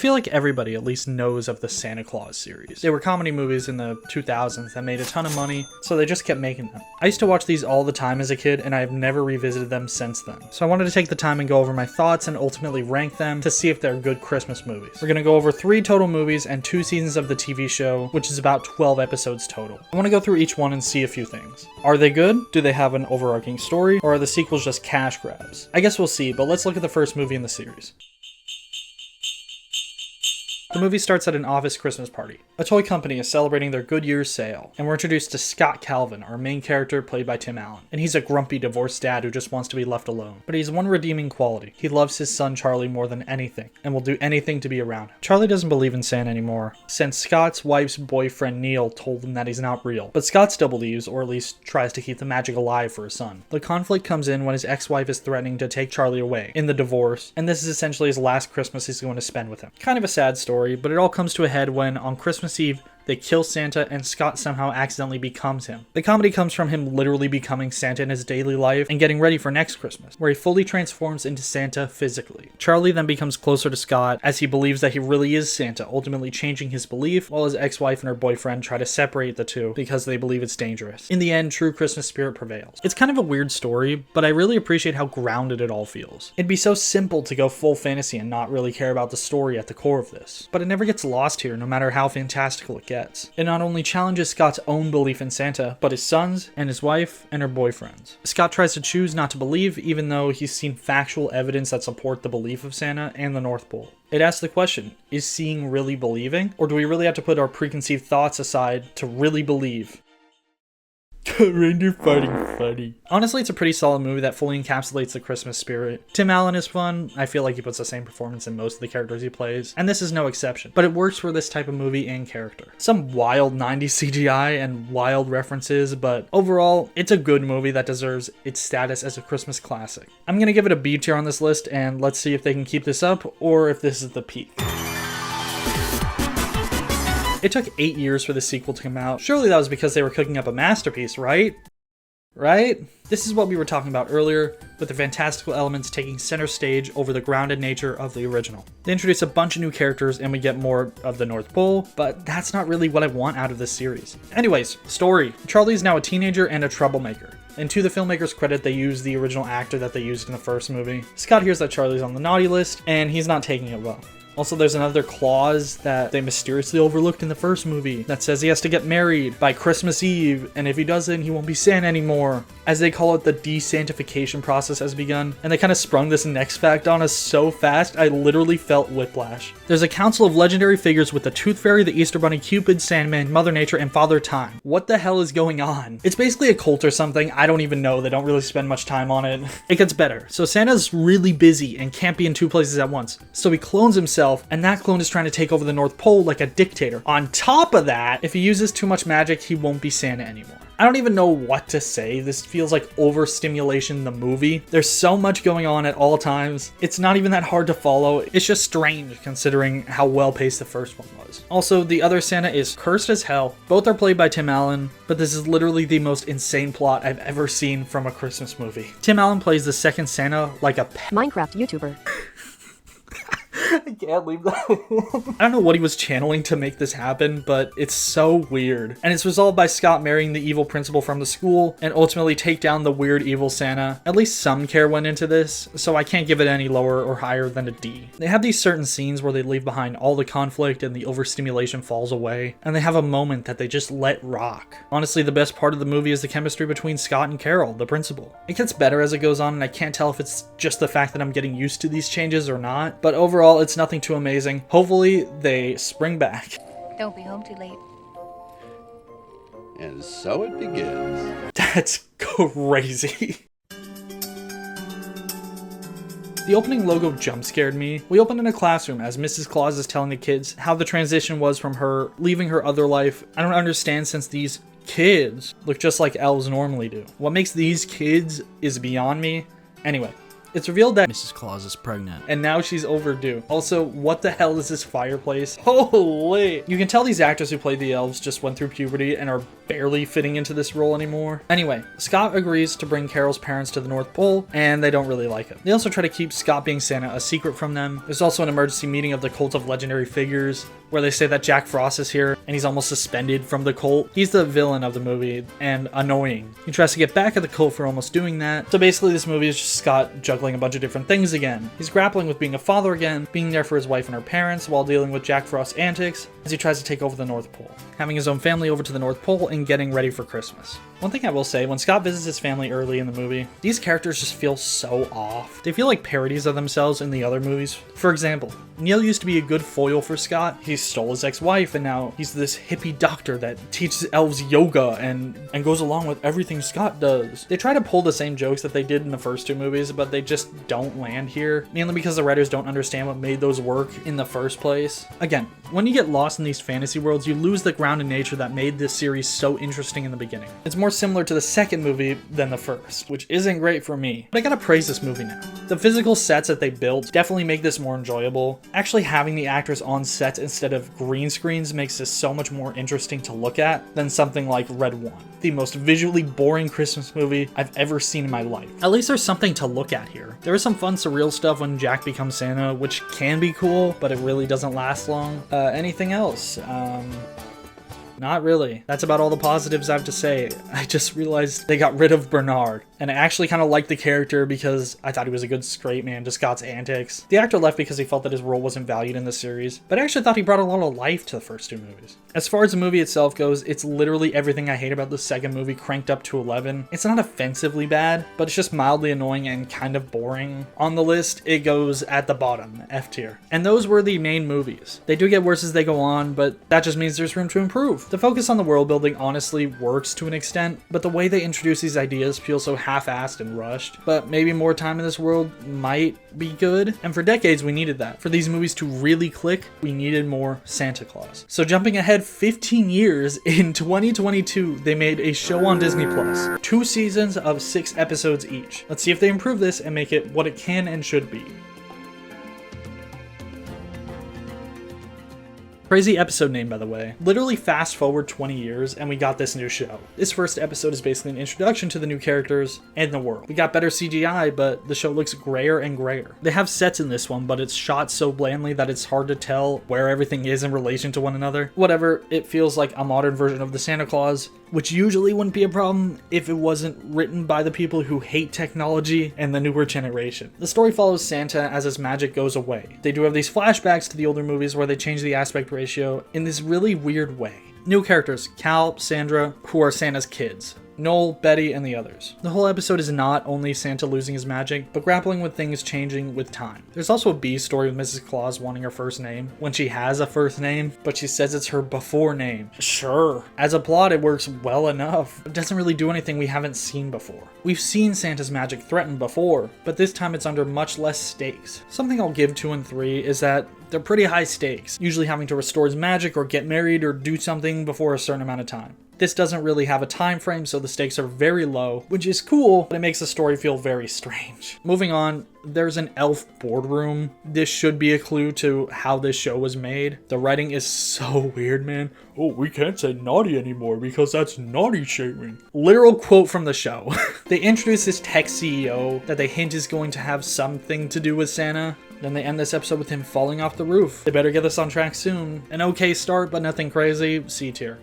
feel like everybody at least knows of the Santa Claus series. They were comedy movies in the 2000s that made a ton of money, so they just kept making them. I used to watch these all the time as a kid, and I have never revisited them since then. So I wanted to take the time and go over my thoughts and ultimately rank them to see if they're good Christmas movies. We're gonna go over 3 total movies and 2 seasons of the TV show, which is about 12 episodes total. I want to go through each one and see a few things. Are they good? Do they have an overarching story? Or are the sequels just cash grabs? I guess we'll see, but let's look at the first movie in the series. The movie starts at an office Christmas party. A toy company is celebrating their good year's sale, and we're introduced to Scott Calvin, our main character played by Tim Allen. And he's a grumpy divorced dad who just wants to be left alone. But he has one redeeming quality. He loves his son Charlie more than anything, and will do anything to be around him. Charlie doesn't believe in Santa anymore, since Scott's wife's boyfriend Neil told him that he's not real. But Scott still believes, or at least tries to keep the magic alive for his son. The conflict comes in when his ex-wife is threatening to take Charlie away in the divorce, and this is essentially his last Christmas he's going to spend with him. Kind of a sad story, but it all comes to a head when, on Christmas Eve, they kill Santa and Scott somehow accidentally becomes him. The comedy comes from him literally becoming Santa in his daily life and getting ready for next Christmas, where he fully transforms into Santa physically. Charlie then becomes closer to Scott as he believes that he really is Santa, ultimately changing his belief, while his ex-wife and her boyfriend try to separate the two because they believe it's dangerous. In the end, true Christmas spirit prevails. It's kind of a weird story, but I really appreciate how grounded it all feels. It'd be so simple to go full fantasy and not really care about the story at the core of this, but it never gets lost here no matter how fantastical it gets. It not only challenges Scott's own belief in Santa, but his son's and his wife and her boyfriend's. Scott tries to choose not to believe, even though he's seen factual evidence that support the belief of Santa and the North Pole. It asks the question, is seeing really believing? Or do we really have to put our preconceived thoughts aside to really believe? Reindeer fighting funny. Honestly, it's a pretty solid movie that fully encapsulates the Christmas spirit. Tim Allen is fun. I feel like he puts the same performance in most of the characters he plays, and this is no exception. But it works for this type of movie and character. Some wild 90s CGI and wild references, but overall, it's a good movie that deserves its status as a Christmas classic. I'm gonna give it a B tier on this list, and let's see if they can keep this up, or if this is the peak. It took 8 years for the sequel to come out. Surely that was because they were cooking up a masterpiece, right? Right? This is what we were talking about earlier, with the fantastical elements taking center stage over the grounded nature of the original. They introduce a bunch of new characters and we get more of the North Pole, but that's not really what I want out of this series. Anyways, story. Charlie is now a teenager and a troublemaker. And to the filmmaker's credit, they used the original actor that they used in the first movie. Scott hears that Charlie's on the naughty list, and he's not taking it well. Also, there's another clause that they mysteriously overlooked in the first movie that says he has to get married by Christmas Eve, and if he doesn't, he won't be Santa anymore. As they call it, the de-Santification process has begun, and they kind of sprung this next fact on us so fast, I literally felt whiplash. There's a council of legendary figures with the Tooth Fairy, the Easter Bunny, Cupid, Sandman, Mother Nature, and Father Time. What the hell is going on? It's basically a cult or something, I don't even know, they don't really spend much time on it. It gets better. So Santa's really busy and can't be in 2 places at once, so he clones himself, and that clone is trying to take over the North Pole like a dictator. On top of that, if he uses too much magic, he won't be Santa anymore. I don't even know what to say. This feels like overstimulation in the movie. There's so much going on at all times. It's not even that hard to follow. It's just strange considering how well paced the first one was. Also, the other Santa is cursed as hell. Both are played by Tim Allen, but this is literally the most insane plot I've ever seen from a Christmas movie. Tim Allen plays the second Santa like a Minecraft YouTuber. I can't leave that. I don't know what he was channeling to make this happen, but it's so weird. And it's resolved by Scott marrying the evil principal from the school and ultimately take down the weird evil Santa. At least some care went into this, so I can't give it any lower or higher than a D. They have these certain scenes where they leave behind all the conflict and the overstimulation falls away, and they have a moment that they just let rock. Honestly, the best part of the movie is the chemistry between Scott and Carol, the principal. It gets better as it goes on, and I can't tell if it's just the fact that I'm getting used to these changes or not, but overall, it's nothing too amazing. Hopefully, they spring back. Don't be home too late. And so it begins. That's crazy. The opening logo jump scared me. We open in a classroom as Mrs. Claus is telling the kids how the transition was from her leaving her other life. I don't understand since these kids look just like elves normally do. What makes these kids is beyond me. Anyway, It's revealed that Mrs. Claus is pregnant, and now she's overdue. Also, what the hell is this fireplace? Holy! You can tell these actors who played the elves just went through puberty and are barely fitting into this role anymore. Anyway, Scott agrees to bring Carol's parents to the North Pole, and they don't really like him. They also try to keep Scott being Santa a secret from them. There's also an emergency meeting of the Cult of Legendary Figures, where they say that Jack Frost is here, and he's almost suspended from the cult. He's the villain of the movie, and annoying. He tries to get back at the cult for almost doing that. So basically this movie is just Scott juggling a bunch of different things again. He's grappling with being a father again, being there for his wife and her parents, while dealing with Jack Frost's antics, as he tries to take over the North Pole, having his own family over to the North Pole, and getting ready for Christmas. One thing I will say, when Scott visits his family early in the movie, these characters just feel so off. They feel like parodies of themselves in the other movies. For example, Neil used to be a good foil for Scott. He stole his ex-wife, and now he's this hippie doctor that teaches elves yoga and goes along with everything Scott does. They try to pull the same jokes that they did in the first two movies, but they just don't land here, mainly because the writers don't understand what made those work in the first place. Again, when you get lost in these fantasy worlds, you lose the grounded nature that made this series so interesting in the beginning. It's more similar to the second movie than the first, which isn't great for me, but I gotta praise this movie now. The physical sets that they built definitely make this more enjoyable. Actually having the actors on sets instead of green screens makes this so much more interesting to look at than something like Red One, the most visually boring Christmas movie I've ever seen in my life. At least there's something to look at here. There is some fun surreal stuff when Jack becomes Santa, which can be cool, but it really doesn't last long. Anything else? Not really. That's about all the positives I have to say. I just realized they got rid of Bernard, and I actually kind of liked the character because I thought he was a good straight man to Scott's antics. The actor left because he felt that his role wasn't valued in the series, but I actually thought he brought a lot of life to the first two movies. As far as the movie itself goes, it's literally everything I hate about the second movie cranked up to 11. It's not offensively bad, but it's just mildly annoying and kind of boring. On the list, it goes at the bottom, F tier. And those were the main movies. They do get worse as they go on, but that just means there's room to improve. The focus on the world building honestly works to an extent, but the way they introduce these ideas feels so half-assed and rushed. But maybe more time in this world might be good, and for decades we needed that. For these movies to really click, we needed more Santa Claus. So jumping ahead 15 years, in 2022 they made a show on Disney Plus. 2 seasons of 6 episodes each. Let's see if they improve this and make it what it can and should be. Crazy episode name, by the way. Literally fast forward 20 years and we got this new show. This first episode is basically an introduction to the new characters and the world. We got better CGI, but the show looks grayer and grayer. They have sets in this one, but it's shot so blandly that it's hard to tell where everything is in relation to one another. Whatever, it feels like a modern version of the Santa Claus, which usually wouldn't be a problem if it wasn't written by the people who hate technology and the newer generation. The story follows Santa as his magic goes away. They do have these flashbacks to the older movies where they change the aspect ratio in this really weird way. New characters, Cal, Sandra, who are Santa's kids. Noel, Betty, and the others. The whole episode is not only Santa losing his magic, but grappling with things changing with time. There's also a B story with Mrs. Claus wanting her first name, when she has a first name, but she says it's her before name. Sure. As a plot, it works well enough. It doesn't really do anything we haven't seen before. We've seen Santa's magic threatened before, but this time it's under much less stakes. Something I'll give 2 and 3 is that they're pretty high stakes, usually having to restore his magic or get married or do something before a certain amount of time. This doesn't really have a time frame, so the stakes are very low, which is cool, but it makes the story feel very strange. Moving on, there's an elf boardroom. This should be a clue to how this show was made. The writing is so weird, man. Oh, we can't say naughty anymore because that's naughty shaming. Literal quote from the show. They introduce this tech CEO that they hint is going to have something to do with Santa. Then they end this episode with him falling off the roof. They better get this on track soon. An okay start, but nothing crazy. C tier.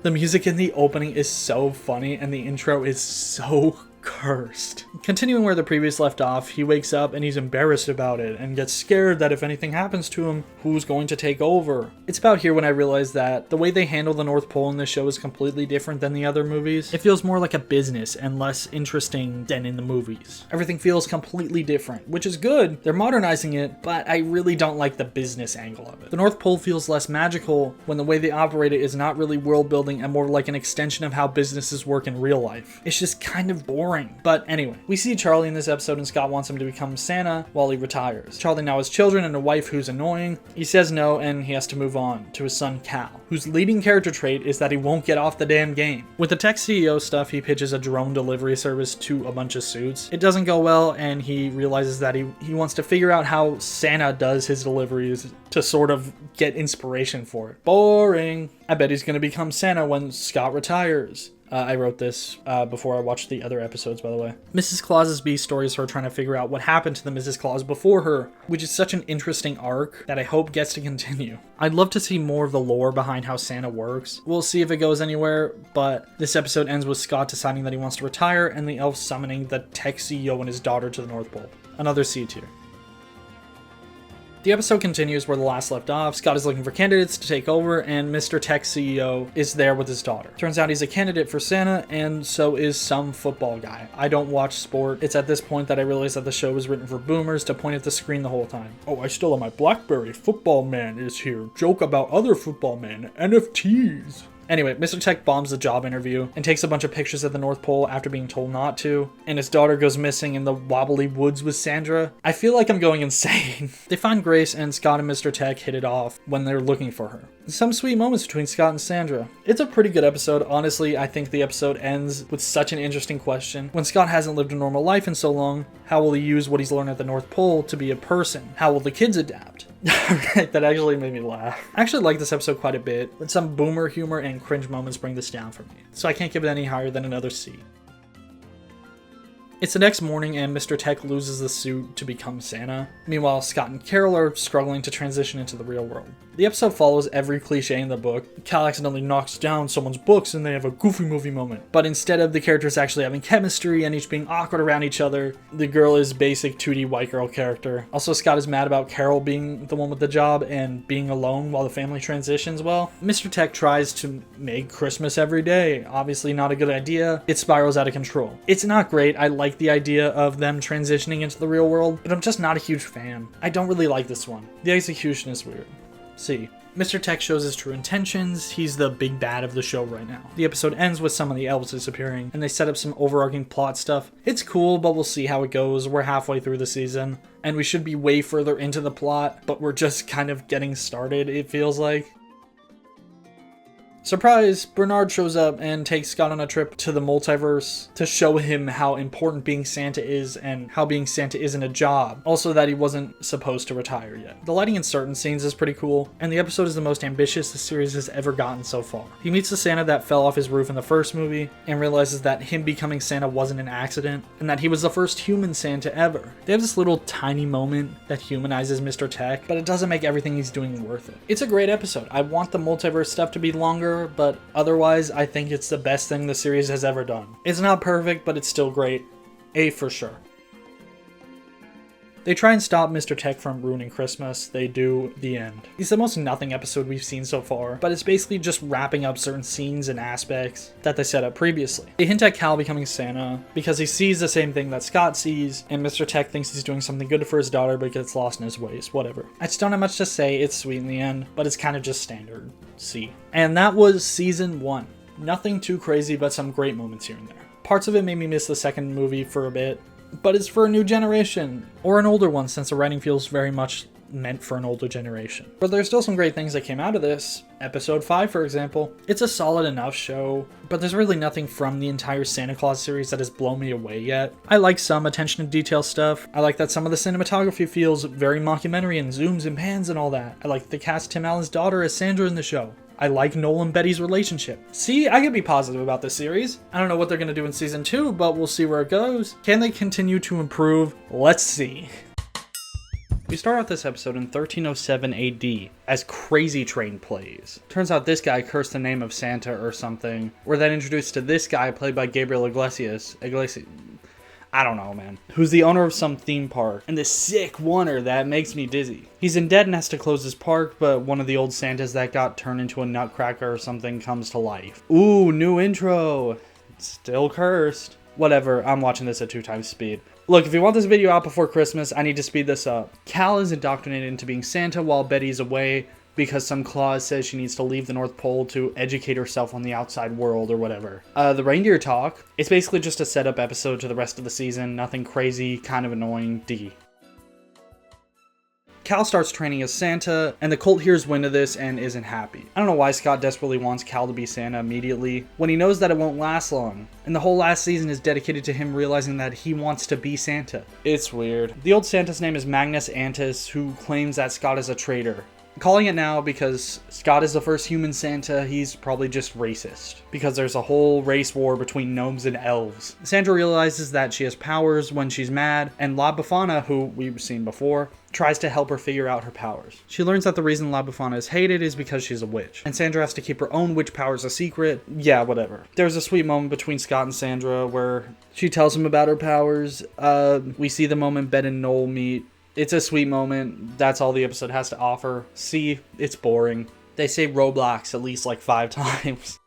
The music in the opening is so funny and the intro is so cursed. Continuing where the previous left off, he wakes up and he's embarrassed about it and gets scared that if anything happens to him, who's going to take over? It's about here when I realized that the way they handle the North Pole in this show is completely different than the other movies. It feels more like a business and less interesting than in the movies. Everything feels completely different, which is good. They're modernizing it, but I really don't like the business angle of it. The North Pole feels less magical when the way they operate it is not really world building and more like an extension of how businesses work in real life. It's just kind of boring boring. But anyway, we see Charlie in this episode and Scott wants him to become Santa while he retires. Charlie now has children and a wife who's annoying. He says no and he has to move on to his son Cal, whose leading character trait is that he won't get off the damn game. With the tech CEO stuff, he pitches a drone delivery service to a bunch of suits. It doesn't go well and he realizes that he wants to figure out how Santa does his deliveries to sort of get inspiration for it. Boring. I bet he's going to become Santa when Scott retires. I wrote this before I watched the other episodes, by the way. Mrs. Claus's B story is her trying to figure out what happened to the Mrs. Claus before her, which is such an interesting arc that I hope gets to continue. I'd love to see more of the lore behind how Santa works. We'll see if it goes anywhere, but this episode ends with Scott deciding that he wants to retire and the elf summoning the tech CEO and his daughter to the North Pole. Another C tier. The episode continues where the last left off. Scott is looking for candidates to take over, and Mr. Tech CEO is there with his daughter. Turns out he's a candidate for Santa, and so is some football guy. I don't watch sport. It's at this point that I realize that the show was written for boomers to point at the screen the whole time. Oh, I still have my BlackBerry. Football man is here. Joke about other football men. NFTs. Anyway, Mr. Tech bombs the job interview and takes a bunch of pictures at the North Pole after being told not to, and his daughter goes missing in the wobbly woods with Sandra. I feel like I'm going insane. They find Grace and Scott and Mr. Tech hit it off when they're looking for her. Some sweet moments between Scott and Sandra. It's a pretty good episode. Honestly, I think the episode ends with such an interesting question. When Scott hasn't lived a normal life in so long, how will he use what he's learned at the North Pole to be a person? How will the kids adapt? That actually made me laugh. I actually like this episode quite a bit, but some boomer humor and cringe moments bring this down for me, so I can't give it any higher than another C. It's the next morning and Mr. Tech loses the suit to become Santa. Meanwhile, Scott and Carol are struggling to transition into the real world. The episode follows every cliche in the book. Cal accidentally knocks down someone's books and they have a Goofy Movie moment. But instead of the characters actually having chemistry and each being awkward around each other, the girl is basic 2D white girl character. Also, Scott is mad about Carol being the one with the job and being alone while the family transitions. Well, Mr. Tech tries to make Christmas every day. Obviously not a good idea. It spirals out of control. It's not great. I like the idea of them transitioning into the real world, but I'm just not a huge fan. I don't really like this one. The execution is weird. C. Mr. Tech shows his true intentions. He's the big bad of the show right now. The episode ends with some of the elves disappearing, and they set up some overarching plot stuff. It's cool, but we'll see how it goes. We're halfway through the season, and we should be way further into the plot, but we're just kind of getting started, it feels like. Surprise! Bernard shows up and takes Scott on a trip to the multiverse to show him how important being Santa is and how being Santa isn't a job. Also that he wasn't supposed to retire yet. The lighting in certain scenes is pretty cool, and the episode is the most ambitious the series has ever gotten so far. He meets the Santa that fell off his roof in the first movie and realizes that him becoming Santa wasn't an accident and that he was the first human Santa ever. They have this little tiny moment that humanizes Mr. Tech, but it doesn't make everything he's doing worth it. It's a great episode. I want the multiverse stuff to be longer, but otherwise I think it's the best thing the series has ever done. It's not perfect, but it's still great. A for sure. They try and stop Mr. Tech from ruining Christmas. They do. The end. It's the most nothing episode we've seen so far, but it's basically just wrapping up certain scenes and aspects that they set up previously. They hint at Cal becoming Santa because he sees the same thing that Scott sees, and Mr. Tech thinks he's doing something good for his daughter but gets lost in his ways. Whatever. I just don't have much to say. It's sweet in the end, but it's kind of just standard C. And that was season 1. Nothing too crazy, but some great moments here and there. Parts of it made me miss the second movie for a bit, but it's for a new generation, or an older one since the writing feels very much meant for an older generation. But there's still some great things that came out of this. Episode 5, for example. It's a solid enough show, but there's really nothing from the entire Santa Claus series that has blown me away yet. I like some attention to detail stuff. I like that some of the cinematography feels very mockumentary and zooms and pans and all that. I like the cast Tim Allen's daughter as Sandra in the show. I like Noel and Betty's relationship. See, I can be positive about this series. I don't know what they're going to do in season 2, but we'll see where it goes. Can they continue to improve? Let's see. We start out this episode in 1307 AD as Crazy Train plays. Turns out this guy cursed the name of Santa or something. We're then introduced to this guy played by Gabriel Iglesias. I don't know, man. Who's the owner of some theme park, and this sick oneer that makes me dizzy. He's in debt and has to close his park, but one of the old Santas that got turned into a nutcracker or something comes to life. Ooh, new intro. Still cursed. Whatever, I'm watching this at 2x speed. Look, if you want this video out before Christmas, I need to speed this up. Cal is indoctrinated into being Santa while Betty's away because some clause says she needs to leave the North Pole to educate herself on the outside world or whatever. The reindeer talk, it's basically just a setup episode to the rest of the season, nothing crazy, kind of annoying, D. Cal starts training as Santa, and the Colt hears wind of this and isn't happy. I don't know why Scott desperately wants Cal to be Santa immediately, when he knows that it won't last long, and the whole last season is dedicated to him realizing that he wants to be Santa. It's weird. The old Santa's name is Magnus Antis, who claims that Scott is a traitor. Calling it now because Scott is the first human Santa, he's probably just racist. Because there's a whole race war between gnomes and elves. Sandra realizes that she has powers when she's mad, and La Befana, who we've seen before, tries to help her figure out her powers. She learns that the reason La Befana is hated is because she's a witch, and Sandra has to keep her own witch powers a secret. Yeah, whatever. There's a sweet moment between Scott and Sandra where she tells him about her powers. We see the moment Ben and Noel meet. It's a sweet moment. That's all the episode has to offer. See, it's boring. They say Roblox at least like 5 times.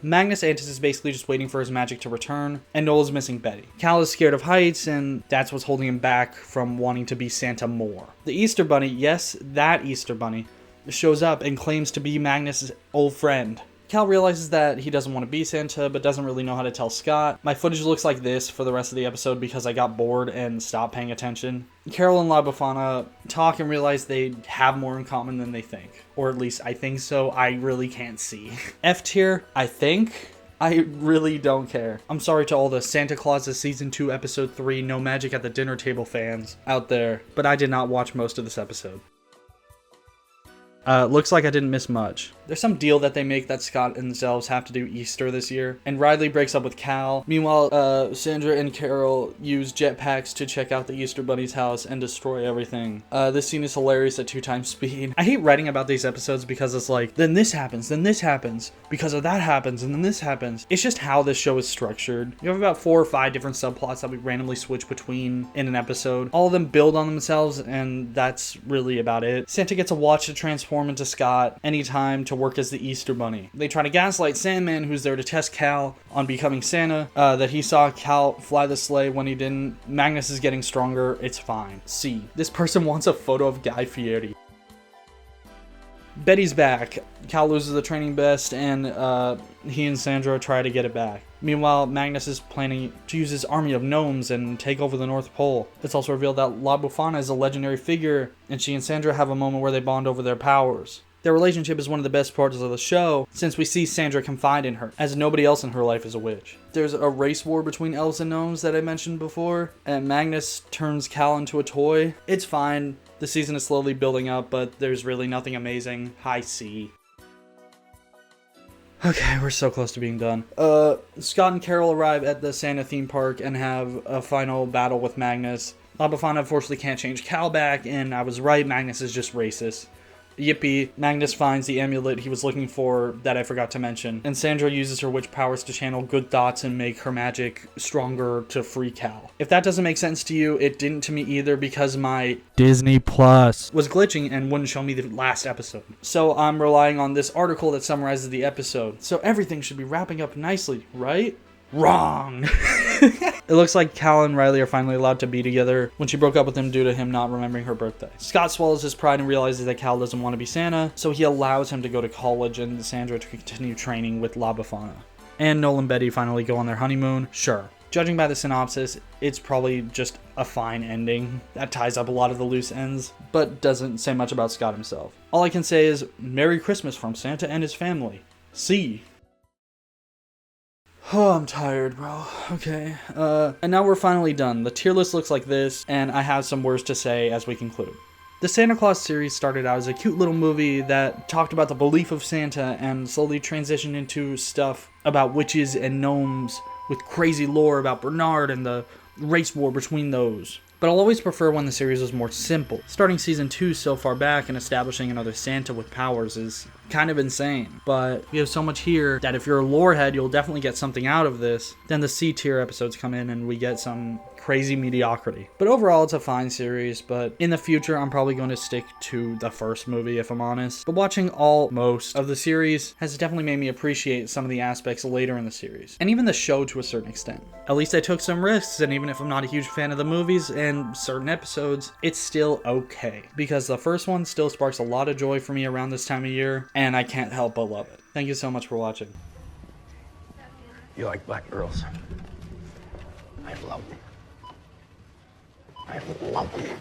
Magnus Antis is basically just waiting for his magic to return, and Noel is missing Betty. Cal is scared of heights, and that's what's holding him back from wanting to be Santa more. The Easter Bunny, yes, that Easter Bunny, shows up and claims to be Magnus' old friend. Cal realizes that he doesn't want to be Santa, but doesn't really know how to tell Scott. My footage looks like this for the rest of the episode because I got bored and stopped paying attention. Carol and La Befana talk and realize they have more in common than they think. Or at least I think so. I really can't see. F tier, I think. I really don't care. I'm sorry to all the Santa Claus Season 2 Episode 3 No Magic at the Dinner Table fans out there, but I did not watch most of this episode. Looks like I didn't miss much. There's some deal that they make that Scott and Zelves have to do Easter this year, and Riley breaks up with Cal. Meanwhile, Sandra and Carol use jetpacks to check out the Easter Bunny's house and destroy everything. This scene is hilarious at 2 times speed. I hate writing about these episodes because it's like, then this happens, because of that happens, and then this happens. It's just how this show is structured. You have about 4 or 5 different subplots that we randomly switch between in an episode. All of them build on themselves, and that's really about it. Santa gets a watch to transform into Scott anytime to work as the Easter Bunny. They try to gaslight Sandman, who's there to test Cal on becoming Santa, that he saw Cal fly the sleigh when he didn't. Magnus is getting stronger. It's fine. C. This person wants a photo of Guy Fieri. Betty's back. Cal loses the training best, and he and Sandra try to get it back. Meanwhile, Magnus is planning to use his army of gnomes and take over the North Pole. It's also revealed that La Befana is a legendary figure, and she and Sandra have a moment where they bond over their powers. Their relationship is one of the best parts of the show, since we see Sandra confide in her, as nobody else in her life is a witch. There's a race war between elves and gnomes that I mentioned before, and Magnus turns Cal into a toy. It's fine. The season is slowly building up, but there's really nothing amazing. High C. Okay, we're so close to being done. Scott and Carol arrive at the Santa theme park and have a final battle with Magnus. La Befana unfortunately can't change Cal back, and I was right, Magnus is just racist. Yippee, Magnus finds the amulet he was looking for that I forgot to mention, and Sandra uses her witch powers to channel good thoughts and make her magic stronger to free Cal. If that doesn't make sense to you, it didn't to me either because my Disney Plus was glitching and wouldn't show me the last episode. So I'm relying on this article that summarizes the episode. So everything should be wrapping up nicely, right? Wrong! It looks like Cal and Riley are finally allowed to be together when she broke up with him due to him not remembering her birthday. Scott swallows his pride and realizes that Cal doesn't want to be Santa, so he allows him to go to college and Sandra to continue training with La Befana. And Noel and Betty finally go on their honeymoon. Sure. Judging by the synopsis, it's probably just a fine ending that ties up a lot of the loose ends, but doesn't say much about Scott himself. All I can say is, Merry Christmas from Santa and his family. See. Oh, I'm tired, bro. Okay. And now we're finally done. The tier list looks like this, and I have some words to say as we conclude. The Santa Claus series started out as a cute little movie that talked about the belief of Santa and slowly transitioned into stuff about witches and gnomes with crazy lore about Bernard and the race war between those. But I'll always prefer when the series was more simple. Starting season 2 so far back and establishing another Santa with powers is kind of insane. But we have so much here that if you're a lore head, you'll definitely get something out of this. Then the C tier episodes come in and we get some crazy mediocrity. But overall, it's a fine series, but in the future, I'm probably going to stick to the first movie, if I'm honest. But watching most of the series has definitely made me appreciate some of the aspects later in the series, and even the show to a certain extent. At least I took some risks, and even if I'm not a huge fan of the movies and certain episodes, it's still okay, because the first one still sparks a lot of joy for me around this time of year, and I can't help but love it. Thank you so much for watching. You like black girls? I love them. I love them.